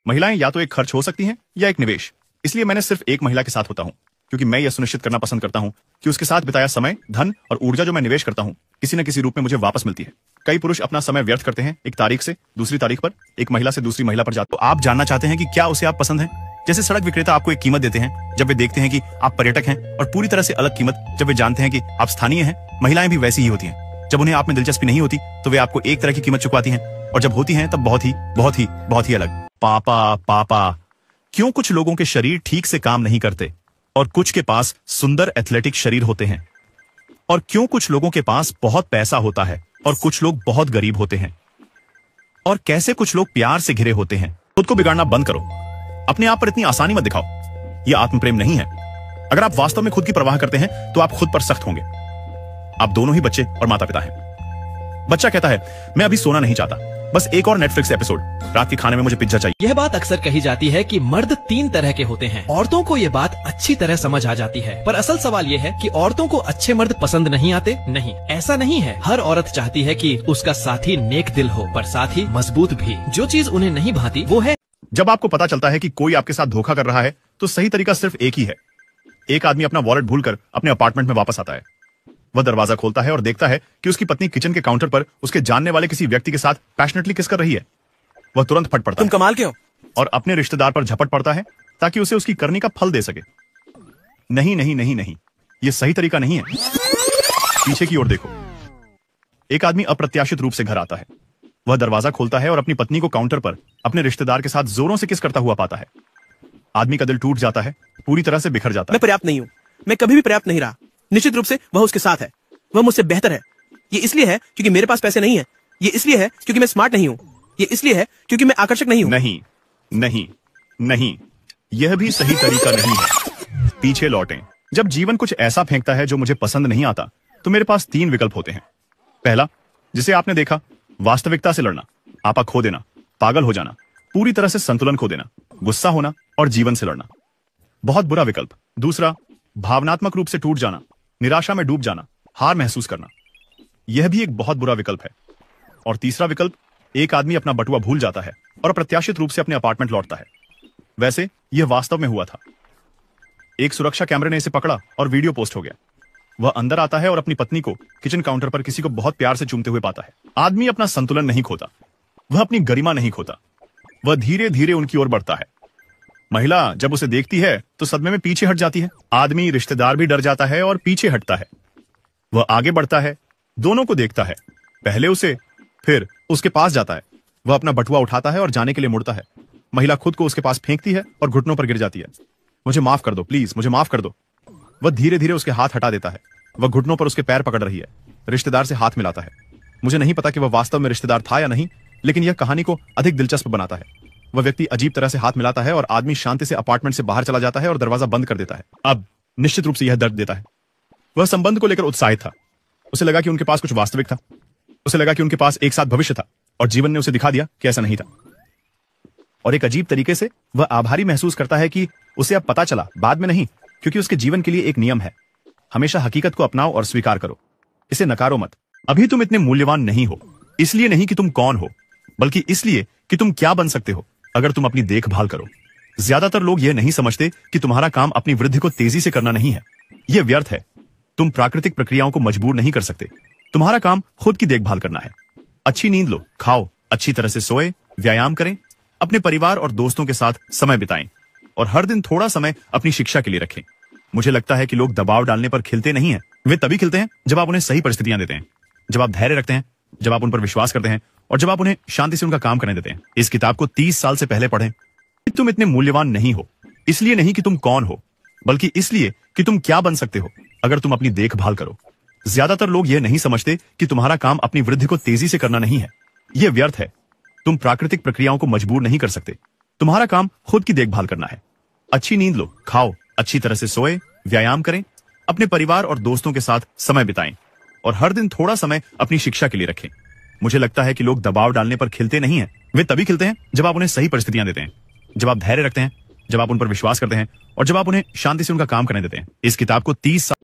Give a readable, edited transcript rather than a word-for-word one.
महिलाएं या तो एक खर्च हो सकती हैं या एक निवेश। इसलिए मैंने सिर्फ एक महिला के साथ होता हूं, क्योंकि मैं यह सुनिश्चित करना पसंद करता हूं कि उसके साथ बिताया समय, धन और ऊर्जा जो मैं निवेश करता हूं किसी न किसी रूप में मुझे वापस मिलती है। कई पुरुष अपना समय व्यर्थ करते हैं एक तारीख से दूसरी तारीख पर, एक महिला से दूसरी महिला पर जाते। तो आप जानना चाहते हैं कि क्या उसे आप पसंद हैं? जैसे सड़क विक्रेता आपको एक कीमत देते हैं जब वे देखते हैं कि आप पर्यटक हैं, और पूरी तरह से अलग कीमत जब वे जानते हैं कि आप स्थानीय हैं। महिलाएं भी वैसी ही होती हैं। जब उन्हें आप में दिलचस्पी नहीं होती तो वे आपको एक तरह की कीमत चुकवाती हैं, और जब होती हैं तब बहुत ही अलग। पापा, क्यों कुछ लोगों के शरीर ठीक से काम नहीं करते और कुछ के पास सुंदर एथलेटिक शरीर होते हैं? और क्यों कुछ लोगों के पास बहुत पैसा होता है और कुछ लोग बहुत गरीब होते हैं? और कैसे कुछ लोग प्यार से घिरे होते हैं? खुद को बिगाड़ना बंद करो। अपने आप पर इतनी आसानी मत दिखाओ। यह आत्मप्रेम नहीं है। अगर आप वास्तव में खुद की परवाह करते हैं तो आप खुद पर सख्त होंगे। आप दोनों ही बच्चे और माता पिता हैं। बच्चा कहता है, मैं अभी सोना नहीं चाहता, बस एक और नेटफ्लिक्स एपिसोड, रात के खाने में मुझे पिज्जा चाहिए। यह बात अक्सर कही जाती है कि मर्द 3 तरह के होते हैं। औरतों को यह बात अच्छी तरह समझ आ जाती है, पर असल सवाल यह है कि औरतों को अच्छे मर्द पसंद नहीं आते। नहीं, ऐसा नहीं है। हर औरत चाहती है कि उसका साथी नेक दिल हो, पर साथ ही मजबूत भी। जो चीज उन्हें नहीं भाती वो है। जब आपको पता चलता है कि कोई आपके साथ धोखा कर रहा है तो सही तरीका सिर्फ एक ही है। एक आदमी अपना वॉलेट भूलकर अपने अपार्टमेंट में वापस आता है। वह दरवाजा खोलता है और देखता है कि उसकी पत्नी किचन के काउंटर पर उसके जानने वाले किसी व्यक्ति के साथ पैशनेटली किस कर रही है। वह तुरंत फट पड़ता है। तुम कमाल के हो। और अपने रिश्तेदार पर झपट पड़ता है ताकि उसे उसकी करनी का फल दे सके। नहीं, यह सही तरीका नहीं है। पीछे की ओर देखो। एक आदमी अप्रत्याशित रूप से घर आता है। वह दरवाजा खोलता है और अपनी पत्नी को काउंटर पर अपने रिश्तेदार के साथ जोरों से किस करता हुआ पाता है। आदमी का दिल टूट जाता है, पूरी तरह से बिखर जाता है। मैं पर्याप्त नहीं हूँ। मैं कभी भी पर्याप्त नहीं रहा। निश्चित रूप से वह उसके साथ है। वह मुझसे बेहतर है। ये इसलिए है क्योंकि मेरे पास पैसे नहीं है। ये इसलिए है क्योंकि मैं स्मार्ट नहीं हूँ। ये इसलिए है क्योंकि मैं आकर्षक नहीं हूँ। नहीं, यह भी सही तरीका नहीं है। पीछे लौटें। जब जीवन कुछ ऐसा फेंकता है जो मुझे पसंद नहीं आता तो मेरे पास 3 विकल्प होते हैं। पहला, जिसे आपने देखा, वास्तविकता से लड़ना, आपा खो देना, पागल हो जाना, पूरी तरह से संतुलन खो देना, गुस्सा होना और जीवन से लड़ना। बहुत बुरा विकल्प। दूसरा, भावनात्मक रूप से टूट जाना, निराशा में डूब जाना, हार महसूस करना। यह भी एक बहुत बुरा विकल्प है। और तीसरा विकल्प, एक आदमी अपना बटुआ भूल जाता है और अप्रत्याशित रूप से अपने अपार्टमेंट लौटता है। वैसे यह वास्तव में हुआ था। एक सुरक्षा कैमरे ने इसे पकड़ा और वीडियो पोस्ट हो गया। वह अंदर आता है और अपनी पत्नी को किचन काउंटर पर किसी को बहुत प्यार से चूमते हुए पाता है। आदमी अपना संतुलन नहीं खोता, वह अपनी गरिमा नहीं खोता। वह धीरे धीरे उनकी ओर बढ़ता है। महिला जब उसे देखती है तो सदमे में पीछे हट जाती है। आदमी, रिश्तेदार भी डर जाता है और पीछे हटता है। वह आगे बढ़ता है, दोनों को देखता है, पहले उसे, फिर उसके पास जाता है। वह अपना बटुआ उठाता है और जाने के लिए मुड़ता है। महिला खुद को उसके पास फेंकती है और घुटनों पर गिर जाती है। मुझे माफ कर दो, प्लीज मुझे माफ कर दो। वह धीरे धीरे उसके हाथ हटा देता है। वह घुटनों पर उसके पैर पकड़ रही है, रिश्तेदार से हाथ मिलाता है। मुझे नहीं पता कि वह वास्तव में रिश्तेदार था या नहीं, लेकिन यह कहानी को अधिक दिलचस्प बनाता है। वह व्यक्ति अजीब तरह से हाथ मिलाता है और आदमी शांति से अपार्टमेंट से बाहर चला जाता है और दरवाजा बंद कर देता है। अब निश्चित रूप से यह दर्द देता है। वह संबंध को लेकर उत्साहित था। उसे लगा कि उनके पास कुछ वास्तविक था। उसे लगा कि उनके पास एक साथ भविष्य था, और जीवन ने उसे दिखा दिया कि ऐसा नहीं था। और एक अजीब तरीके से वह आभारी महसूस करता है कि उसे अब पता चला, बाद में नहीं, क्योंकि उसके जीवन के लिए एक नियम है। हमेशा हकीकत को अपनाओ और स्वीकार करो, इसे नकारो मत। अभी तुम इतने मूल्यवान नहीं हो, इसलिए नहीं कि तुम कौन हो, बल्कि इसलिए कि तुम क्या बन सकते हो अगर तुम अपनी देखभाल करो। ज्यादातर लोग यह नहीं समझते कि तुम्हारा काम अपनी वृद्धि को तेजी से करना नहीं है। यह व्यर्थ है। तुम प्राकृतिक प्रक्रियाओं को मजबूर नहीं कर सकते। तुम्हारा काम खुद की देखभाल करना है। अच्छी नींद लो, खाओ, अच्छी तरह से सोए, व्यायाम करें, अपने परिवार और दोस्तों के साथ समय बिताएं, और हर दिन थोड़ा समय अपनी शिक्षा के लिए रखें। मुझे लगता है कि लोग दबाव डालने पर खिलते नहीं हैं। वे तभी खिलते हैं जब आप उन्हें सही परिस्थितियां देते हैं, जब आप धैर्य रखते हैं, जब आप उन पर विश्वास करते हैं, और जब आप उन्हें शांति से उनका काम करने देते हैं। इस किताब को 30 साल से पहले पढ़ें। तुम इतने मूल्यवान नहीं हो, इसलिए नहीं कि तुम कौन हो, बल्कि इसलिए कि तुम क्या बन सकते हो अगर तुम अपनी देखभाल करो। ज्यादातर लोग यह नहीं समझते कि तुम्हारा काम अपनी वृद्धि को तेजी से करना नहीं है। यह व्यर्थ है। तुम प्राकृतिक प्रक्रियाओं को मजबूर नहीं कर सकते। तुम्हारा काम खुद की देखभाल करना है। अच्छी नींद लो, खाओ, अच्छी तरह से सोए, व्यायाम करें, अपने परिवार और दोस्तों के साथ समय बिताएं, और हर दिन थोड़ा समय अपनी शिक्षा के लिए रखें। मुझे लगता है कि लोग दबाव डालने पर खिलते नहीं हैं। वे तभी खिलते हैं जब आप उन्हें सही परिस्थितियां देते हैं, जब आप धैर्य रखते हैं, जब आप उन पर विश्वास करते हैं, और जब आप उन्हें शांति से उनका काम करने देते हैं। इस किताब को 30 साल